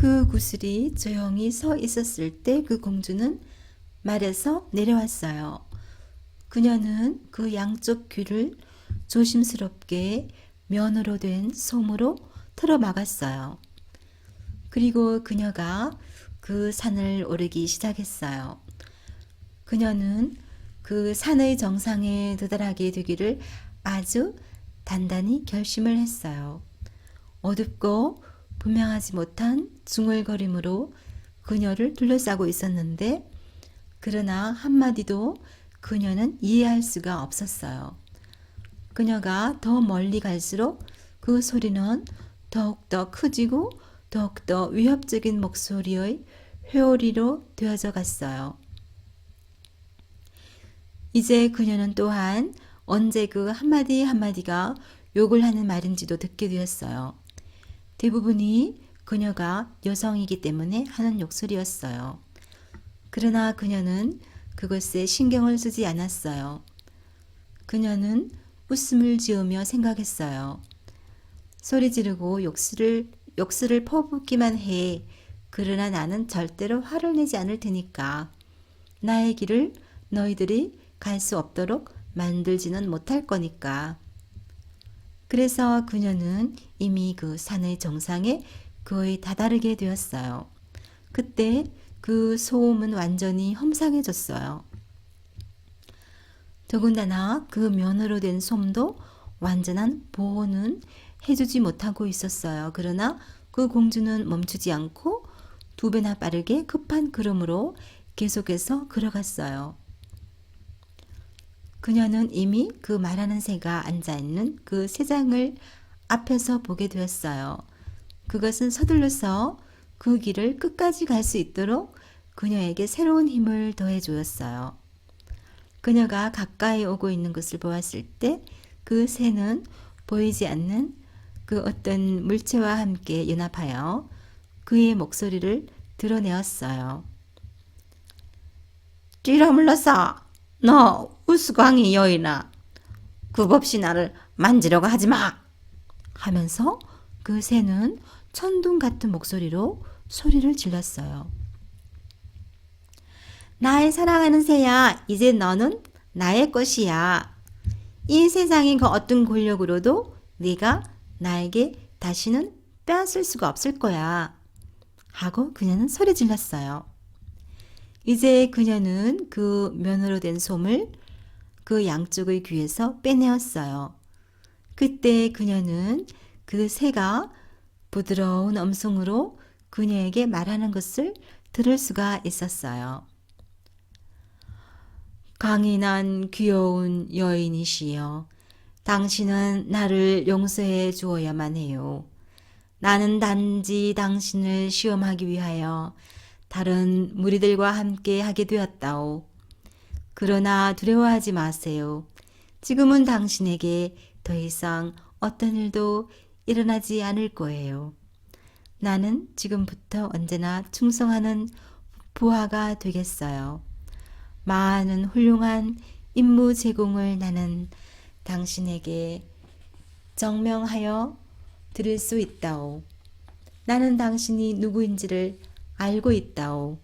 그 구슬이 조용히 서 있었을 때 그 공주는 말에서 내려왔어요. 그녀는 그 양쪽 귀를 조심스럽게 면으로 된 솜으로 틀어 막았어요. 그리고 그녀가 그 산을 오르기 시작했어요. 그녀는 그 산의 정상에 도달하게 되기를 아주 단단히 결심을 했어요. 어둡고 분명하지 못한 중얼거림으로 그녀를 둘러싸고 있었는데 그러나 한마디도 그녀는 이해할 수가 없었어요. 그녀가 더 멀리 갈수록 그 소리는 더욱더 커지고 더욱더 위협적인 목소리의 회오리로 되어져 갔어요. 이제 그녀는 또한 언제 그 한마디 한마디가 욕을 하는 말인지도 듣게 되었어요. 대부분이 그녀가 여성이기 때문에 하는 욕설이었어요. 그러나 그녀는 그것에 신경을 쓰지 않았어요. 그녀는 웃음을 지으며 생각했어요. 소리 지르고 욕설을 퍼붓기만 해. 그러나 나는 절대로 화를 내지 않을 테니까. 나의 길을 너희들이 갈 수 없도록 만들지는 못할 거니까. 그래서 그녀는 이미 그 산의 정상에 거의 다다르게 되었어요. 그때 그 소음은 완전히 험상해졌어요. 더군다나 그 면으로 된 솜도 완전한 보호는 해주지 못하고 있었어요. 그러나 그 공주는 멈추지 않고 두 배나 빠르게 급한 걸음으로 계속해서 걸어갔어요. 그녀는 이미 그 말하는 새가 앉아있는 그 새장을 앞에서 보게 되었어요. 그것은 서둘러서 그 길을 끝까지 갈 수 있도록 그녀에게 새로운 힘을 더해 주었어요. 그녀가 가까이 오고 있는 것을 보았을 때 그 새는 보이지 않는 그 어떤 물체와 함께 연합하여 그의 목소리를 드러내었어요. 뛰라 물러서! 너 우스광이 여인아! 굽없이 나를 만지려고 하지 마! 하면서 그 새는 천둥 같은 목소리로 소리를 질렀어요. 나의 사랑하는 새야, 이제 너는 나의 것이야. 이 세상의 그 어떤 권력으로도 네가 나에게 다시는 빼앗을 수가 없을 거야. 하고 그녀는 소리 질렀어요. 이제 그녀는 그 면으로 된 솜을 그 양쪽의 귀에서 빼내었어요. 그때 그녀는 그 새가 부드러운 음성으로 그녀에게 말하는 것을 들을 수가 있었어요. 강인한 귀여운 여인이시여, 당신은 나를 용서해 주어야만 해요. 나는 단지 당신을 시험하기 위하여 다른 무리들과 함께 하게 되었다오. 그러나 두려워하지 마세요. 지금은 당신에게 더 이상 어떤 일도 일어나지 않을 거예요. 나는 지금부터 언제나 충성하는 부하가 되겠어요. 많은 훌륭한 임무 제공을 나는 당신에게 정명하여 드릴 수 있다오. 나는 당신이 누구인지를 알고 있다오.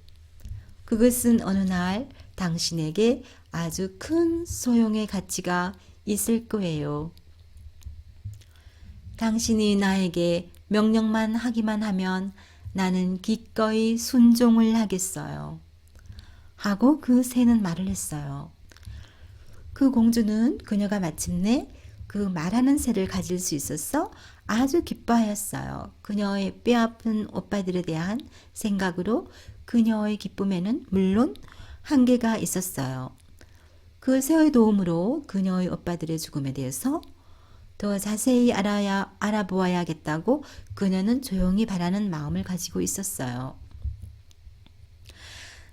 그것은 어느 날 당신에게 아주 큰 소용의 가치가 있을 거예요. 당신이 나에게 명령만 하기만 하면 나는 기꺼이 순종을 하겠어요. 하고 그 새는 말을 했어요. 그 공주는 그녀가 마침내 그 말하는 새를 가질 수 있어서 아주 기뻐하였어요. 그녀의 뼈아픈 오빠들에 대한 생각으로 그녀의 기쁨에는 물론 한계가 있었어요. 그 새의 도움으로 그녀의 오빠들의 죽음에 대해서 더 자세히 알아보아야겠다고 그녀는 조용히 바라는 마음을 가지고 있었어요.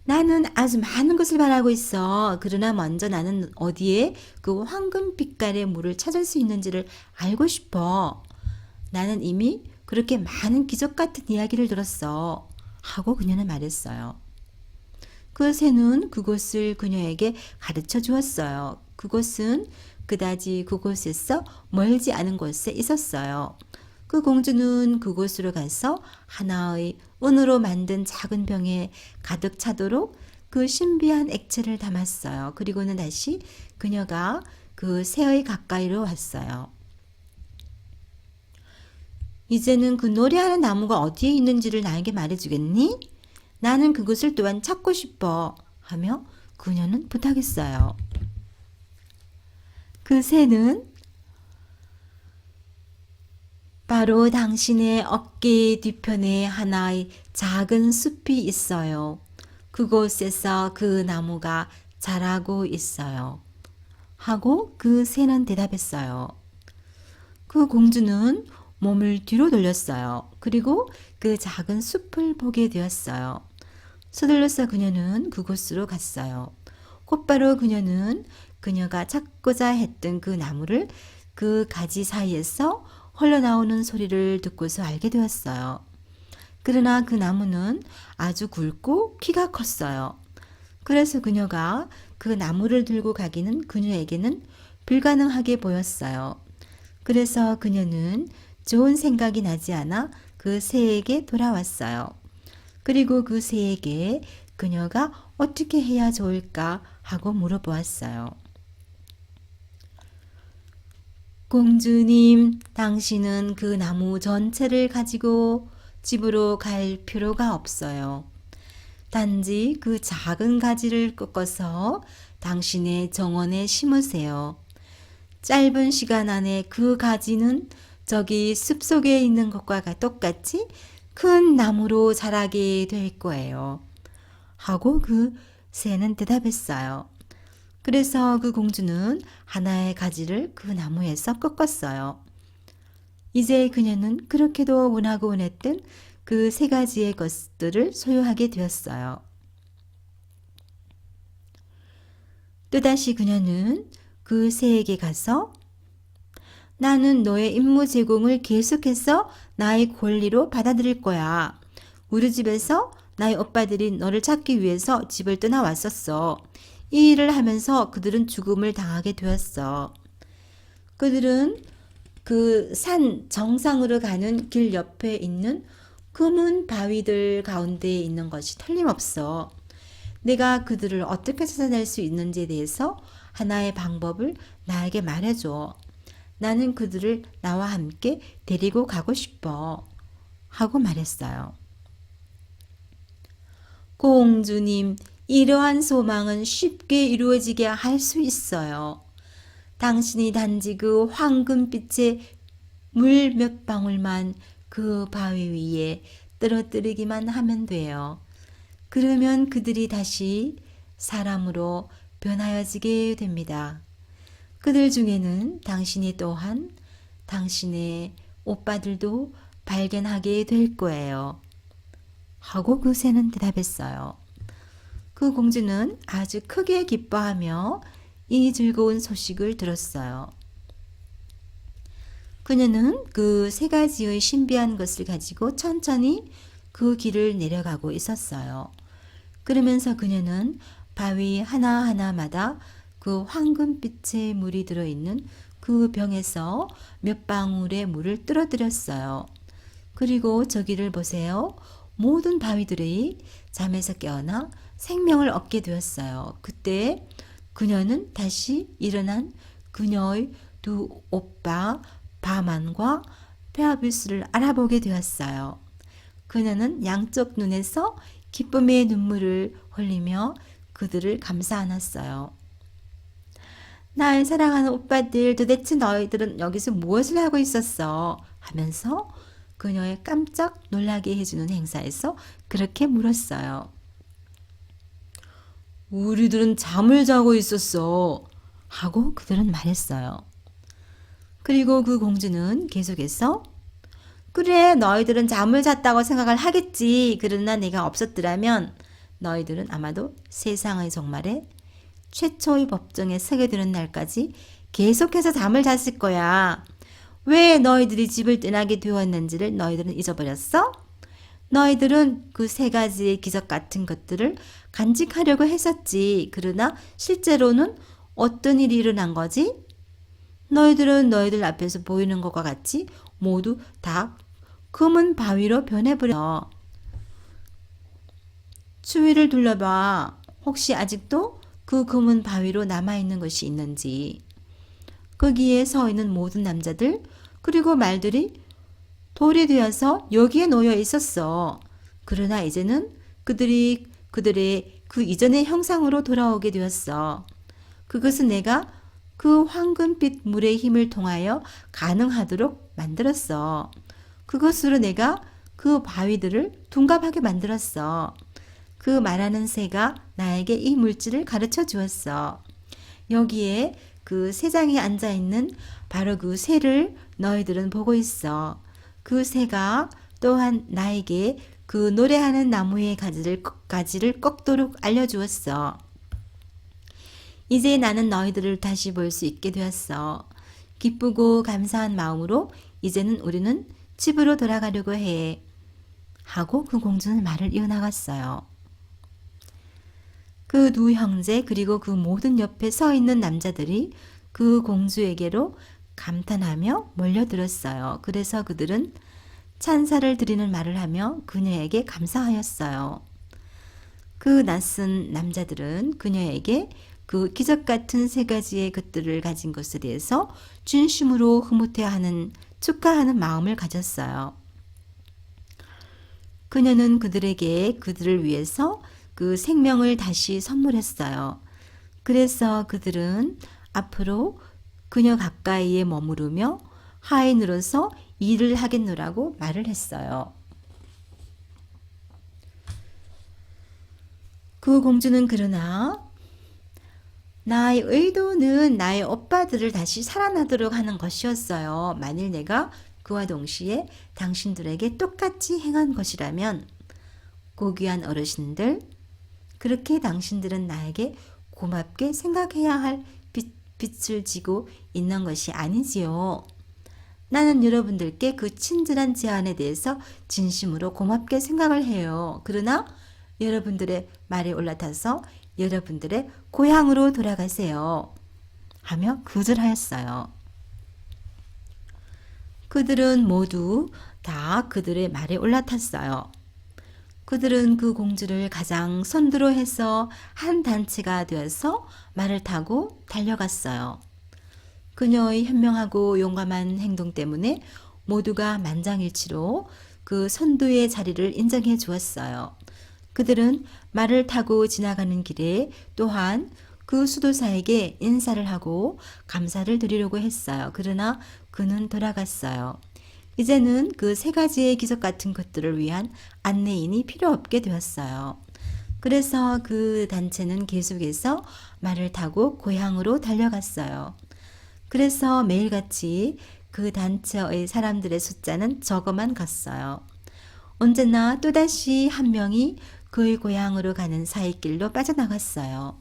나는 아주 많은 것을 바라고 있어. 그러나 먼저 나는 어디에 그 황금빛깔의 물을 찾을 수 있는지를 알고 싶어. 나는 이미 그렇게 많은 기적 같은 이야기를 들었어. 하고 그녀는 말했어요. 그 새는 그곳을 그녀에게 가르쳐 주었어요. 그곳은 그다지 그곳에서 멀지 않은 곳에 있었어요. 그 공주는 그곳으로 가서 하나의 은으로 만든 작은 병에 가득 차도록 그 신비한 액체를 담았어요. 그리고는 다시 그녀가 그 새의 가까이로 왔어요. 이제는 그 노래하는 나무가 어디에 있는지를 나에게 말해주겠니? 나는 그것을 또한 찾고 싶어 하며 그녀는 부탁했어요. 그 새는 바로 당신의 어깨 뒤편에 하나의 작은 숲이 있어요. 그곳에서 그 나무가 자라고 있어요. 하고 그 새는 대답했어요. 그 공주는 몸을 뒤로 돌렸어요. 그리고 그 작은 숲을 보게 되었어요. 서둘러서 그녀는 그곳으로 갔어요. 곧바로 그녀는 그녀가 찾고자 했던 그 나무를 그 가지 사이에서 흘러나오는 소리를 듣고서 알게 되었어요. 그러나 그 나무는 아주 굵고 키가 컸어요. 그래서 그녀가 그 나무를 들고 가기는 그녀에게는 불가능하게 보였어요. 그래서 그녀는 좋은 생각이 나지 않아 그 새에게 돌아왔어요. 그리고 그 새에게 그녀가 어떻게 해야 좋을까 하고 물어보았어요. 공주님, 당신은 그 나무 전체를 가지고 집으로 갈 필요가 없어요. 단지 그 작은 가지를 꺾어서 당신의 정원에 심으세요. 짧은 시간 안에 그 가지는 저기 숲속에 있는 것과 똑같이 큰 나무로 자라게 될 거예요. 하고 그 새는 대답했어요. 그래서 그 공주는 하나의 가지를 그 나무에서 꺾었어요. 이제 그녀는 그렇게도 원하고 원했던 그 세 가지의 것들을 소유하게 되었어요. 또다시 그녀는 그 새에게 가서 나는 너의 임무 제공을 계속해서 나의 권리로 받아들일 거야. 우리 집에서 나의 오빠들이 너를 찾기 위해서 집을 떠나왔었어. 이 일을 하면서 그들은 죽음을 당하게 되었어. 그들은 그 산 정상으로 가는 길 옆에 있는 검은 바위들 가운데에 있는 것이 틀림없어. 내가 그들을 어떻게 찾아낼 수 있는지에 대해서 하나의 방법을 나에게 말해줘. 나는 그들을 나와 함께 데리고 가고 싶어. 하고 말했어요. 공주님, 이러한 소망은 쉽게 이루어지게 할 수 있어요. 당신이 단지 그 황금빛의 물 몇 방울만 그 바위 위에 떨어뜨리기만 하면 돼요. 그러면 그들이 다시 사람으로 변하여지게 됩니다. 그들 중에는 당신이 또한 당신의 오빠들도 발견하게 될 거예요. 하고 그 새는 대답했어요. 그 공주는 아주 크게 기뻐하며 이 즐거운 소식을 들었어요. 그녀는 그 세 가지의 신비한 것을 가지고 천천히 그 길을 내려가고 있었어요. 그러면서 그녀는 바위 하나하나마다 그 황금빛의 물이 들어있는 그 병에서 몇 방울의 물을 떨어뜨렸어요. 그리고 저기를 보세요. 모든 바위들이 잠에서 깨어나 생명을 얻게 되었어요. 그때 그녀는 다시 일어난 그녀의 두 오빠 바만과 페아비스를 알아보게 되었어요. 그녀는 양쪽 눈에서 기쁨의 눈물을 흘리며 그들을 감싸 안았어요. 날 사랑하는 오빠들, 도대체 너희들은 여기서 무엇을 하고 있었어? 하면서 그녀의 깜짝 놀라게 해주는 행사에서 그렇게 물었어요. 우리들은 잠을 자고 있었어. 하고 그들은 말했어요. 그리고 그 공주는 계속해서 그래, 너희들은 잠을 잤다고 생각을 하겠지. 그러나 내가 없었더라면 너희들은 아마도 세상의 정말에 최초의 법정에 서게 되는 날까지 계속해서 잠을 잤을 거야. 왜 너희들이 집을 떠나게 되었는지를 너희들은 잊어버렸어? 너희들은 그 세 가지의 기적 같은 것들을 간직하려고 했었지. 그러나 실제로는 어떤 일이 일어난 거지? 너희들은 너희들 앞에서 보이는 것과 같이 모두 다 검은 바위로 변해버려. 주위를 둘러봐. 혹시 아직도 그 검은 바위로 남아있는 것이 있는지. 거기에 서 있는 모든 남자들 그리고 말들이 돌이 되어서 여기에 놓여 있었어. 그러나 이제는 그들의 그 이전의 형상으로 돌아오게 되었어. 그것은 내가 그 황금빛 물의 힘을 통하여 가능하도록 만들었어. 그것으로 내가 그 바위들을 둔갑하게 만들었어. 그 말하는 새가 나에게 이 물질을 가르쳐 주었어. 여기에 그 새장에 앉아 있는 바로 그 새를 너희들은 보고 있어. 그 새가 또한 나에게 그 노래하는 나무의 가지를 꺾도록 알려주었어. 이제 나는 너희들을 다시 볼 수 있게 되었어. 기쁘고 감사한 마음으로 이제는 우리는 집으로 돌아가려고 해. 하고 그 공주는 말을 이어나갔어요. 그 두 형제 그리고 그 모든 옆에 서 있는 남자들이 그 공주에게로 감탄하며 몰려들었어요. 그래서 그들은 찬사를 드리는 말을 하며 그녀에게 감사하였어요. 그 낯선 남자들은 그녀에게 그 기적 같은 세 가지의 것들을 가진 것에 대해서 진심으로 흐뭇해하는 축하하는 마음을 가졌어요. 그녀는 그들에게 그들을 위해서 그 생명을 다시 선물했어요. 그래서 그들은 앞으로 그녀 가까이에 머무르며 하인으로서 일을 하겠노라고 말을 했어요. 그 공주는 그러나 나의 의도는 나의 오빠들을 다시 살아나도록 하는 것이었어요. 만일 내가 그와 동시에 당신들에게 똑같이 행한 것이라면 고귀한 어르신들, 그렇게 당신들은 나에게 고맙게 생각해야 할 빛을 지고 있는 것이 아니지요. 나는 여러분들께 그 친절한 제안에 대해서 진심으로 고맙게 생각을 해요. 그러나 여러분들의 말에 올라타서 여러분들의 고향으로 돌아가세요. 하며 거절하였어요. 그들은 모두 다 그들의 말에 올라탔어요. 그들은 그 공주를 가장 선두로 해서 한 단체가 되어서 말을 타고 달려갔어요. 그녀의 현명하고 용감한 행동 때문에 모두가 만장일치로 그 선두의 자리를 인정해 주었어요. 그들은 말을 타고 지나가는 길에 또한 그 수도사에게 인사를 하고 감사를 드리려고 했어요. 그러나 그는 돌아갔어요. 이제는 그 세 가지의 기적 같은 것들을 위한 안내인이 필요 없게 되었어요. 그래서 그 단체는 계속해서 말을 타고 고향으로 달려갔어요. 그래서 매일같이 그 단체의 사람들의 숫자는 적어만 갔어요. 언제나 또다시 한 명이 그의 고향으로 가는 사이길로 빠져나갔어요.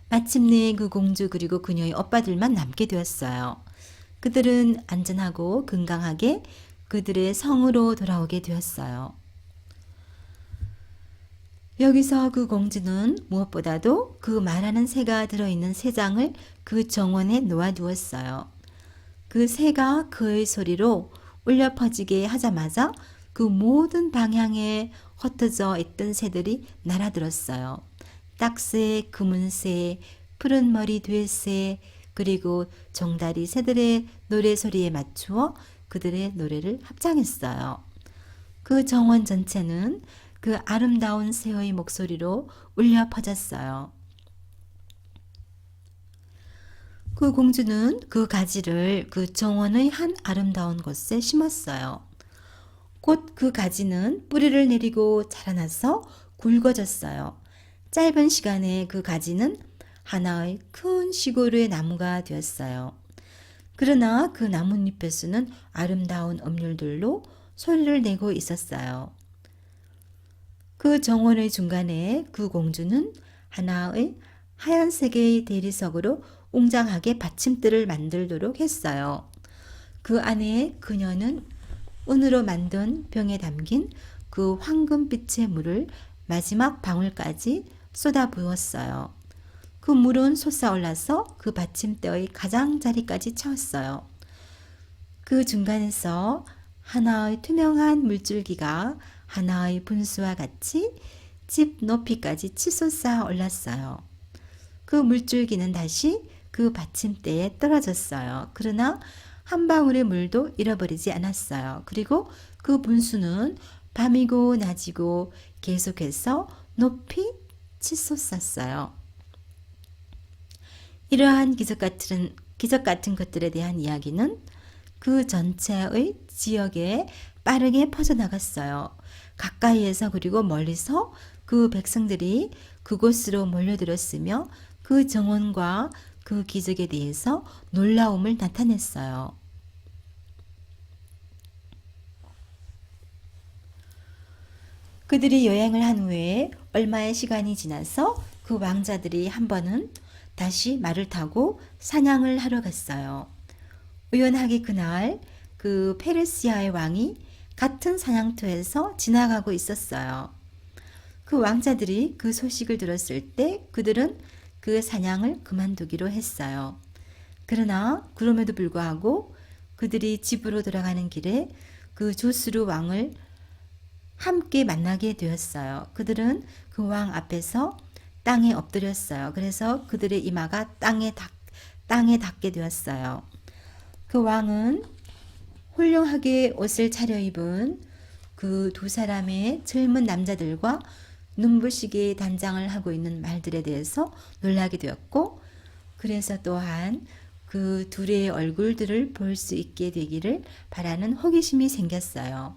마침내 그 공주 그리고 그녀의 오빠들만 남게 되었어요. 그들은 안전하고 건강하게 그들의 성으로 돌아오게 되었어요. 여기서 그 공주는 무엇보다도 그 말하는 새가 들어있는 새장을 그 정원에 놓아두었어요. 그 새가 그의 소리로 울려 퍼지게 하자마자 그 모든 방향에 흩어져 있던 새들이 날아들었어요. 딱새, 금은새, 푸른 머리 돼새, 그리고 종다리 새들의 노래 소리에 맞추어 그들의 노래를 합창했어요. 그 정원 전체는 그 아름다운 새의 목소리로 울려 퍼졌어요. 그 공주는 그 가지를 그 정원의 한 아름다운 곳에 심었어요. 곧 그 가지는 뿌리를 내리고 자라나서 굵어졌어요. 짧은 시간에 그 가지는 하나의 큰 시골의 나무가 되었어요. 그러나 그 나뭇잎에서는 아름다운 음률들로 소리를 내고 있었어요. 그 정원의 중간에 그 공주는 하나의 하얀색의 대리석으로 웅장하게 받침대를 만들도록 했어요. 그 안에 그녀는 은으로 만든 병에 담긴 그 황금빛의 물을 마지막 방울까지 쏟아 부었어요. 그 물은 솟아올라서 그 받침대의 가장자리까지 채웠어요. 그 중간에서 하나의 투명한 물줄기가 하나의 분수와 같이 집 높이까지 치솟아 올랐어요. 그 물줄기는 다시 그 받침대에 떨어졌어요. 그러나 한 방울의 물도 잃어버리지 않았어요. 그리고 그 분수는 밤이고 낮이고 계속해서 높이 치솟았어요. 이러한 기적 같은 것들에 대한 이야기는 그 전체의 지역에 빠르게 퍼져나갔어요. 가까이에서 그리고 멀리서 그 백성들이 그곳으로 몰려들었으며 그 정원과 그 기적에 대해서 놀라움을 나타냈어요. 그들이 여행을 한 후에 얼마의 시간이 지나서 그 왕자들이 한 번은 다시 말을 타고 사냥을 하러 갔어요. 우연하게 그날 그 페르시아의 왕이 같은 사냥터에서 지나가고 있었어요. 그 왕자들이 그 소식을 들었을 때 그들은 그 사냥을 그만두기로 했어요. 그러나 그럼에도 불구하고 그들이 집으로 돌아가는 길에 그 조스루 왕을 함께 만나게 되었어요. 그들은 그 왕 앞에서 땅에 엎드렸어요. 그래서 그들의 이마가 땅에 닿게 되었어요. 그 왕은 훌륭하게 옷을 차려입은 그 두 사람의 젊은 남자들과 눈부시게 단장을 하고 있는 말들에 대해서 놀라게 되었고, 그래서 또한 그 둘의 얼굴들을 볼 수 있게 되기를 바라는 호기심이 생겼어요.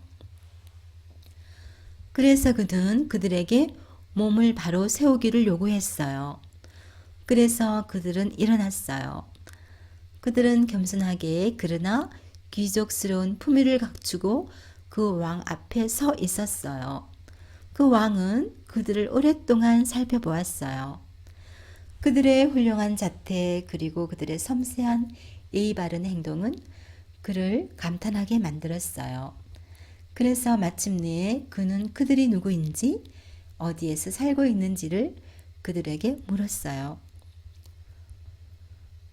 그래서 그는 그들에게 몸을 바로 세우기를 요구했어요. 그래서 그들은 일어났어요. 그들은 겸손하게 그러나 귀족스러운 품위를 갖추고 그 왕 앞에 서 있었어요. 그 왕은 그들을 오랫동안 살펴보았어요. 그들의 훌륭한 자태 그리고 그들의 섬세한 예의 바른 행동은 그를 감탄하게 만들었어요. 그래서 마침내 그는 그들이 누구인지 어디에서 살고 있는지를 그들에게 물었어요.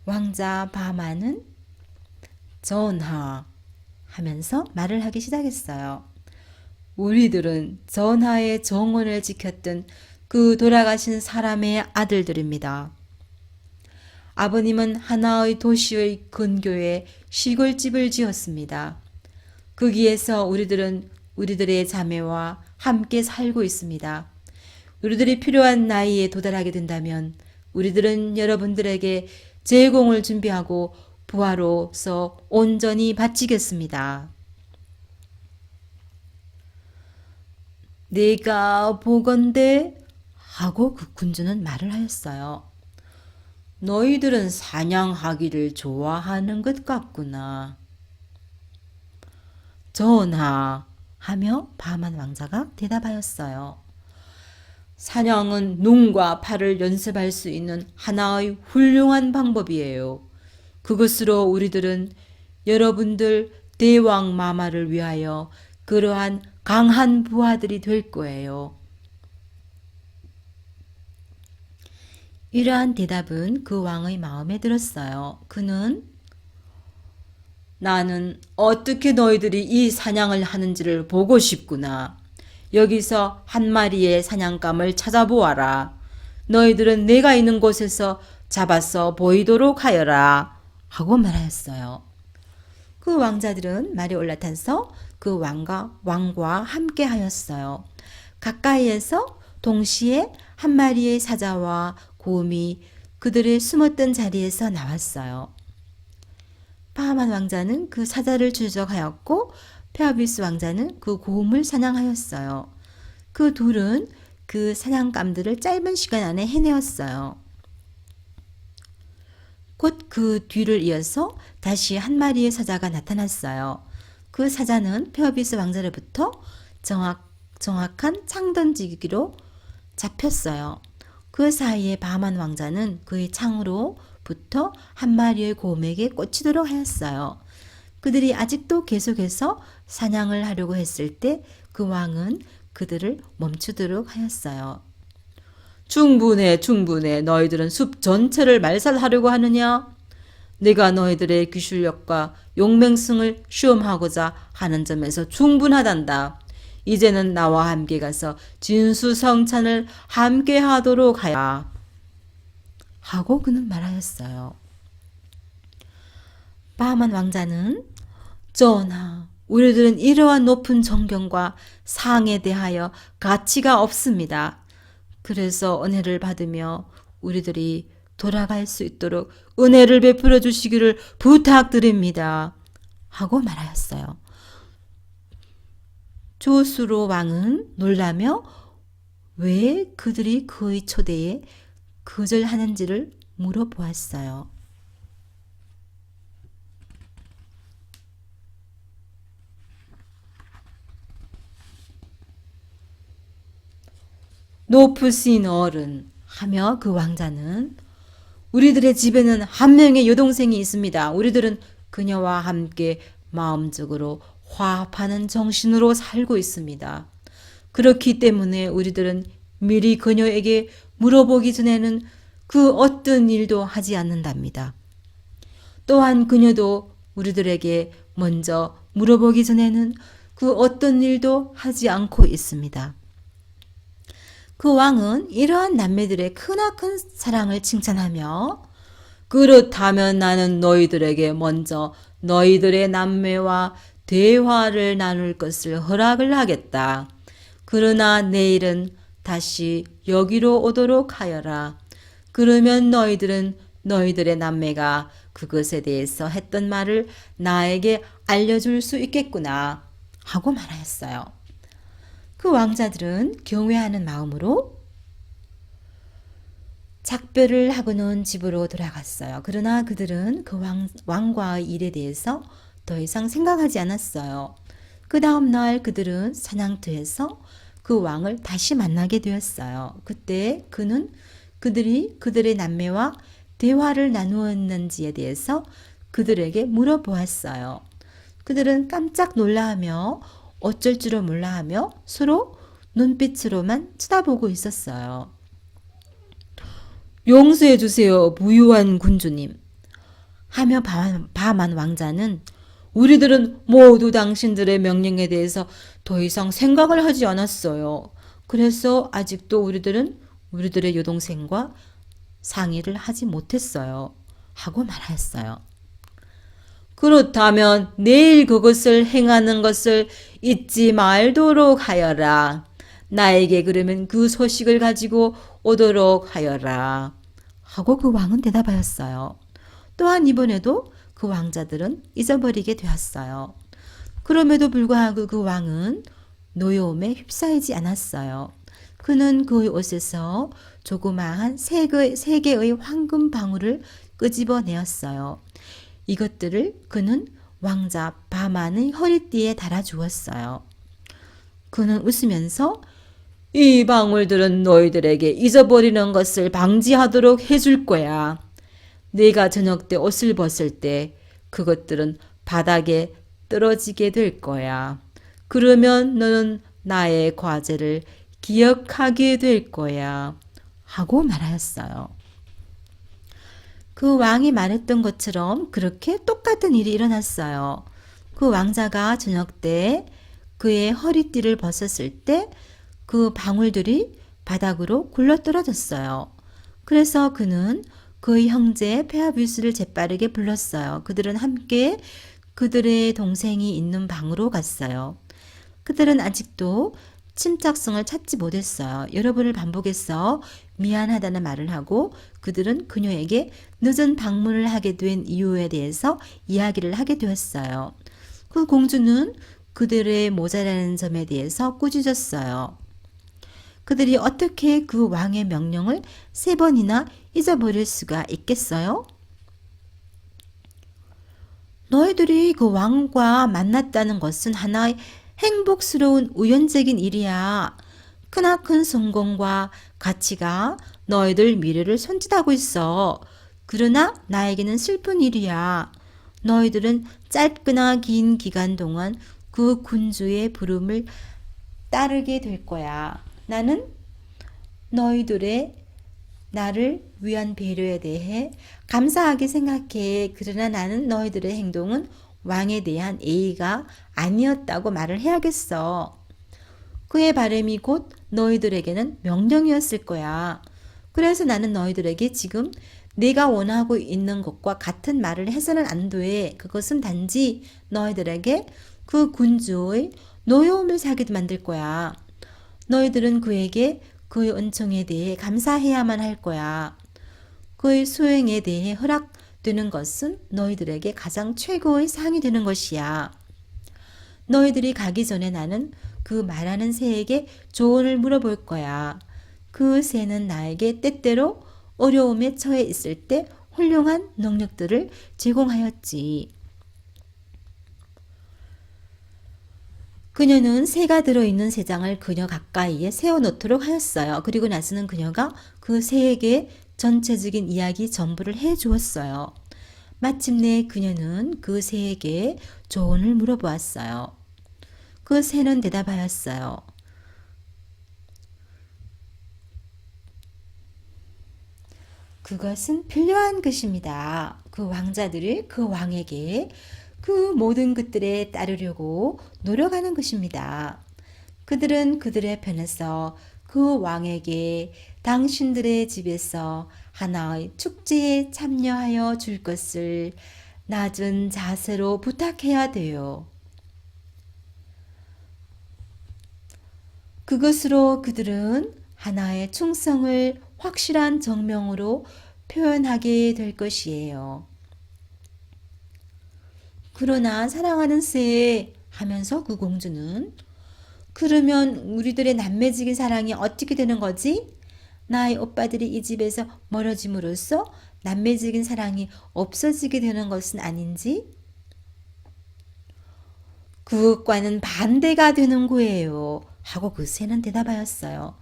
왕자 바만은 전하 하면서 말을 하기 시작했어요. 우리들은 전하의 정원을 지켰던 그 돌아가신 사람의 아들들입니다. 아버님은 하나의 도시의 근교에 시골집을 지었습니다. 거기에서 우리들은 우리들의 자매와 함께 살고 있습니다. 우리들이 필요한 나이에 도달하게 된다면 우리들은 여러분들에게 제공을 준비하고 부하로서 온전히 바치겠습니다. 내가 보건대 하고 그 군주는 말을 하였어요. 너희들은 사냥하기를 좋아하는 것 같구나. 전하 하며 바만 왕자가 대답하였어요. 사냥은 눈과 팔을 연습할 수 있는 하나의 훌륭한 방법이에요. 그것으로 우리들은 여러분들 대왕 마마를 위하여 그러한 강한 부하들이 될 거예요. 이러한 대답은 그 왕의 마음에 들었어요. 그는 나는 어떻게 너희들이 이 사냥을 하는지를 보고 싶구나. 여기서 한 마리의 사냥감을 찾아보아라. 너희들은 내가 있는 곳에서 잡아서 보이도록 하여라. 하고 말하였어요. 그 왕자들은 말에 올라타서 그 왕과 함께 하였어요. 가까이에서 동시에 한 마리의 사자와 곰이 그들의 숨었던 자리에서 나왔어요. 바하만 왕자는 그 사자를 추적하였고 페아비스 왕자는 그 곰을 사냥하였어요. 그 둘은 그 사냥감들을 짧은 시간 안에 해내었어요. 곧 그 뒤를 이어서 다시 한 마리의 사자가 나타났어요. 그 사자는 페어비스 왕자로부터 정확한 창 던지기로 잡혔어요. 그 사이에 바하만 왕자는 그의 창으로부터 한 마리의 곰에게 꽂히도록 하였어요. 그들이 아직도 계속해서 사냥을 하려고 했을 때 그 왕은 그들을 멈추도록 하였어요. 충분해. 너희들은 숲 전체를 말살하려고 하느냐? 내가 너희들의 기술력과 용맹성을 시험하고자 하는 점에서 충분하단다. 이제는 나와 함께 가서 진수성찬을 함께 하도록 하라. 하고 그는 말하였어요. 바만 왕자는 전하, 우리들은 이러한 높은 존경과 상에 대하여 가치가 없습니다. 그래서 은혜를 받으며 우리들이 돌아갈 수 있도록 은혜를 베풀어 주시기를 부탁드립니다. 하고 말하였어요. 조수로 왕은 놀라며 왜 그들이 그의 초대에 거절하는지를 물어보았어요. 높으신 어른 하며 그 왕자는 우리들의 집에는 한 명의 여동생이 있습니다. 우리들은 그녀와 함께 마음적으로 화합하는 정신으로 살고 있습니다. 그렇기 때문에 우리들은 미리 그녀에게 물어보기 전에는 그 어떤 일도 하지 않는답니다. 또한 그녀도 우리들에게 먼저 물어보기 전에는 그 어떤 일도 하지 않고 있습니다. 그 왕은 이러한 남매들의 크나큰 사랑을 칭찬하며 그렇다면 나는 너희들에게 먼저 너희들의 남매와 대화를 나눌 것을 허락을 하겠다. 그러나 내일은 다시 여기로 오도록 하여라. 그러면 너희들은 너희들의 남매가 그것에 대해서 했던 말을 나에게 알려줄 수 있겠구나 하고 말하였어요. 그 왕자들은 경외하는 마음으로 작별을 하고는 집으로 돌아갔어요. 그러나 그들은 그 왕과의 일에 대해서 더 이상 생각하지 않았어요. 그 다음 날 그들은 사냥터에서 그 왕을 다시 만나게 되었어요. 그때 그는 그들이 그들의 남매와 대화를 나누었는지에 대해서 그들에게 물어보았어요. 그들은 깜짝 놀라하며 어쩔 줄을 몰라하며 서로 눈빛으로만 쳐다보고 있었어요. 용서해 주세요, 부유한 군주님. 하며 바만 왕자는 우리들은 모두 당신들의 명령에 대해서 더 이상 생각을 하지 않았어요. 그래서 아직도 우리들은 우리들의 여동생과 상의를 하지 못했어요. 하고 말하였어요. 그렇다면 내일 그것을 행하는 것을 잊지 말도록 하여라. 나에게 그러면 그 소식을 가지고 오도록 하여라. 하고 그 왕은 대답하였어요. 또한 이번에도 그 왕자들은 잊어버리게 되었어요. 그럼에도 불구하고 그 왕은 노여움에 휩싸이지 않았어요. 그는 그의 옷에서 조그마한 세 개의 황금 방울을 끄집어내었어요. 이것들을 그는 왕자 바만의 허리띠에 달아주었어요. 그는 웃으면서 이 방울들은 너희들에게 잊어버리는 것을 방지하도록 해줄 거야. 네가 저녁 때 옷을 벗을 때 그것들은 바닥에 떨어지게 될 거야. 그러면 너는 나의 과제를 기억하게 될 거야. 하고 말하였어요. 그 왕이 말했던 것처럼 그렇게 똑같은 일이 일어났어요. 그 왕자가 저녁 때 그의 허리띠를 벗었을 때 그 방울들이 바닥으로 굴러떨어졌어요. 그래서 그는 그의 형제 페아비우스를 재빠르게 불렀어요. 그들은 함께 그들의 동생이 있는 방으로 갔어요. 그들은 아직도 침착성을 찾지 못했어요. 여러 번을 반복해서 미안하다는 말을 하고 그들은 그녀에게 늦은 방문을 하게 된 이유에 대해서 이야기를 하게 되었어요. 그 공주는 그들의 모자라는 점에 대해서 꾸짖었어요. 그들이 어떻게 그 왕의 명령을 3번이나 잊어버릴 수가 있겠어요? 너희들이 그 왕과 만났다는 것은 하나의 행복스러운 우연적인 일이야. 크나큰 성공과 가치가 너희들 미래를 손짓하고 있어. 그러나 나에게는 슬픈 일이야. 너희들은 짧거나 긴 기간 동안 그 군주의 부름을 따르게 될 거야. 나는 너희들의 나를 위한 배려에 대해 감사하게 생각해. 그러나 나는 너희들의 행동은 왕에 대한 예의가 아니었다고 말을 해야겠어. 그의 바람이 곧 너희들에게는 명령이었을 거야. 그래서 나는 너희들에게 지금 내가 원하고 있는 것과 같은 말을 해서는 안 돼. 그것은 단지 너희들에게 그 군주의 노여움을 사게 만들 거야. 너희들은 그에게 그의 은총에 대해 감사해야만 할 거야. 그의 수행에 대해 허락되는 것은 너희들에게 가장 최고의 상이 되는 것이야. 너희들이 가기 전에 나는 그 말하는 새에게 조언을 물어볼 거야. 그 새는 나에게 때때로 어려움에 처해 있을 때 훌륭한 능력들을 제공하였지. 그녀는 새가 들어있는 새장을 그녀 가까이에 세워놓도록 하였어요. 그리고 나서는 그녀가 그 새에게 전체적인 이야기 전부를 해주었어요. 마침내 그녀는 그 새에게 조언을 물어보았어요. 그 새는 대답하였어요. 그것은 필요한 것입니다. 그 왕자들이 그 왕에게 그 모든 것들에 따르려고 노력하는 것입니다. 그들은 그들의 편에서 그 왕에게 당신들의 집에서 하나의 축제에 참여하여 줄 것을 낮은 자세로 부탁해야 돼요. 그것으로 그들은 하나의 충성을 확실한 정명으로 표현하게 될 것이에요. 그러나 사랑하는 새 하면서 그 공주는 그러면 우리들의 남매적인 사랑이 어떻게 되는 거지? 나의 오빠들이 이 집에서 멀어짐으로써 남매적인 사랑이 없어지게 되는 것은 아닌지? 그것과는 반대가 되는 거예요. 하고 그 새는 대답하였어요.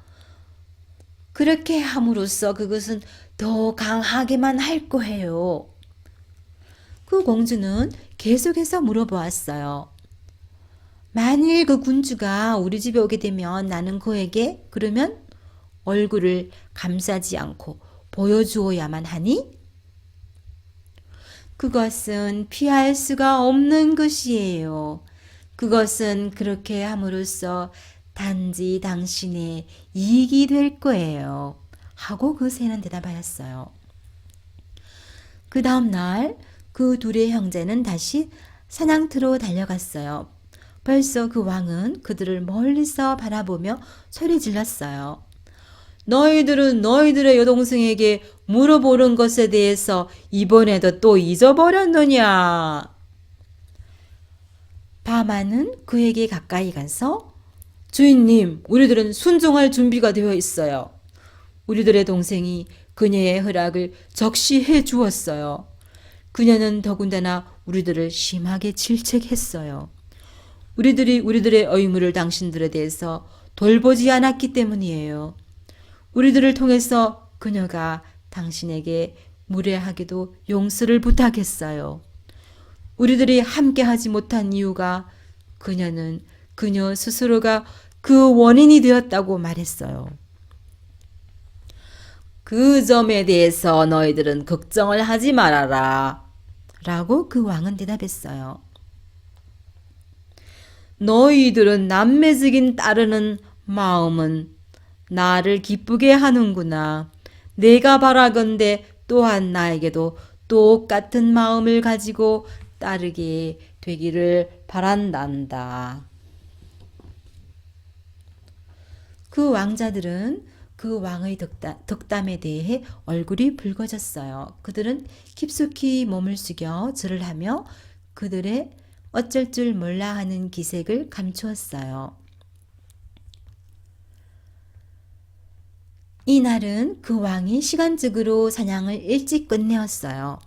그렇게 함으로써 그것은 더 강하게만 할 거예요. 그 공주는 계속해서 물어보았어요. 만일 그 군주가 우리 집에 오게 되면 나는 그에게 그러면 얼굴을 감싸지 않고 보여주어야만 하니? 그것은 피할 수가 없는 것이에요. 그것은 그렇게 함으로써 단지 당신의 이익이 될 거예요. 하고 그 새는 대답하였어요. 그 다음 날 그 둘의 형제는 다시 사냥터로 달려갔어요. 벌써 그 왕은 그들을 멀리서 바라보며 소리 질렀어요. 너희들은 너희들의 여동생에게 물어보는 것에 대해서 이번에도 또 잊어버렸느냐? 바마는 그에게 가까이 가서 주인님, 우리들은 순종할 준비가 되어 있어요. 우리들의 동생이 그녀의 허락을 적시해 주었어요. 그녀는 더군다나 우리들을 심하게 질책했어요. 우리들이 우리들의 의무를 당신들에 대해서 돌보지 않았기 때문이에요. 우리들을 통해서 그녀가 당신에게 무례하게도 용서를 부탁했어요. 우리들이 함께하지 못한 이유가 그녀는 그녀 스스로가 그 원인이 되었다고 말했어요. 그 점에 대해서 너희들은 걱정을 하지 말아라. 라고 그 왕은 대답했어요. 너희들은 남매적인 따르는 마음은 나를 기쁘게 하는구나. 내가 바라건대 또한 나에게도 똑같은 마음을 가지고 따르게 되기를 바란단다. 그 왕자들은 그 왕의 덕담에 대해 얼굴이 붉어졌어요. 그들은 깊숙이 몸을 숙여 절을 하며 그들의 어쩔 줄 몰라 하는 기색을 감추었어요. 이날은 그 왕이 시간적으로 사냥을 일찍 끝내었어요.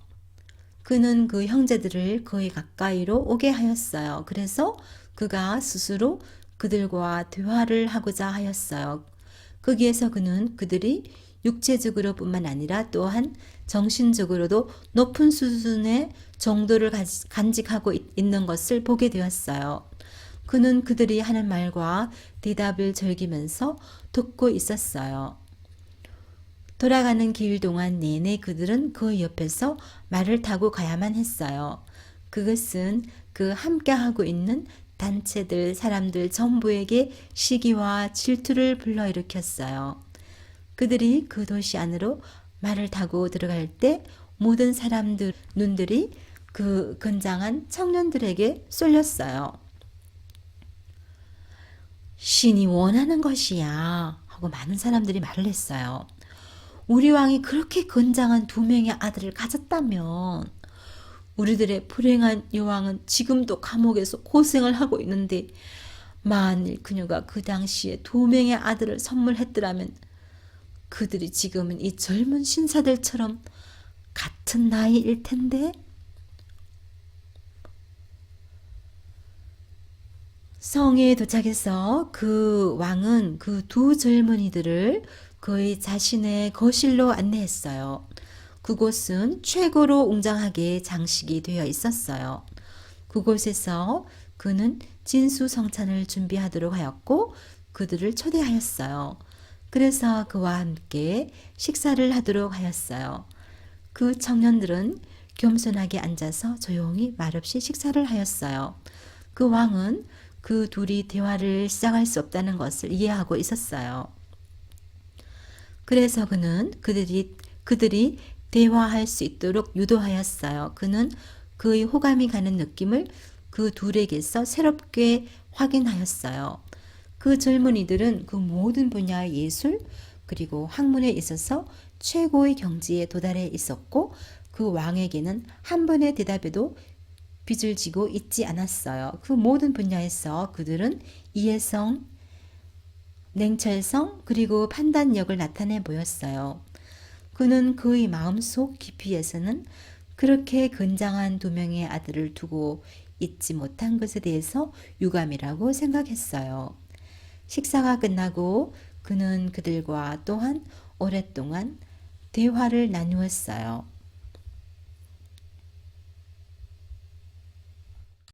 그는 그 형제들을 거의 가까이로 오게 하였어요. 그래서 그가 스스로 그들과 대화를 하고자 하였어요. 거기에서 그는 그들이 육체적으로 뿐만 아니라 또한 정신적으로도 높은 수준의 정도를 간직하고 있는 것을 보게 되었어요. 그는 그들이 하는 말과 대답을 즐기면서 듣고 있었어요. 돌아가는 길 동안 내내 그들은 그 옆에서 말을 타고 가야만 했어요. 그것은 그 함께하고 있는 단체들, 사람들 전부에게 시기와 질투를 불러일으켰어요. 그들이 그 도시 안으로 말을 타고 들어갈 때 모든 사람들 눈들이 그 건장한 청년들에게 쏠렸어요. 신이 원하는 것이야 하고 많은 사람들이 말을 했어요. 우리 왕이 그렇게 건장한 2명의 아들을 가졌다면 우리들의 불행한 여왕은 지금도 감옥에서 고생을 하고 있는데 만일 그녀가 그 당시에 2명의 아들을 선물했더라면 그들이 지금은 이 젊은 신사들처럼 같은 나이일 텐데. 성에 도착해서 그 왕은 그 2 젊은이들을 그의 자신의 거실로 안내했어요. 그곳은 최고로 웅장하게 장식이 되어 있었어요. 그곳에서 그는 진수성찬을 준비하도록 하였고 그들을 초대하였어요. 그래서 그와 함께 식사를 하도록 하였어요. 그 청년들은 겸손하게 앉아서 조용히 말없이 식사를 하였어요. 그 왕은 그 둘이 대화를 시작할 수 없다는 것을 이해하고 있었어요. 그래서 그는 그들이 대화할 수 있도록 유도하였어요. 그는 그의 호감이 가는 느낌을 그 둘에게서 새롭게 확인하였어요. 그 젊은이들은 그 모든 분야의 예술 그리고 학문에 있어서 최고의 경지에 도달해 있었고 그 왕에게는 한 번의 대답에도 빚을 지고 있지 않았어요. 그 모든 분야에서 그들은 이해성, 냉철성 그리고 판단력을 나타내 보였어요. 그는 그의 마음속 깊이에서는 그렇게 건장한 2명의 아들을 두고 있지 못한 것에 대해서 유감이라고 생각했어요. 식사가 끝나고 그는 그들과 또한 오랫동안 대화를 나누었어요.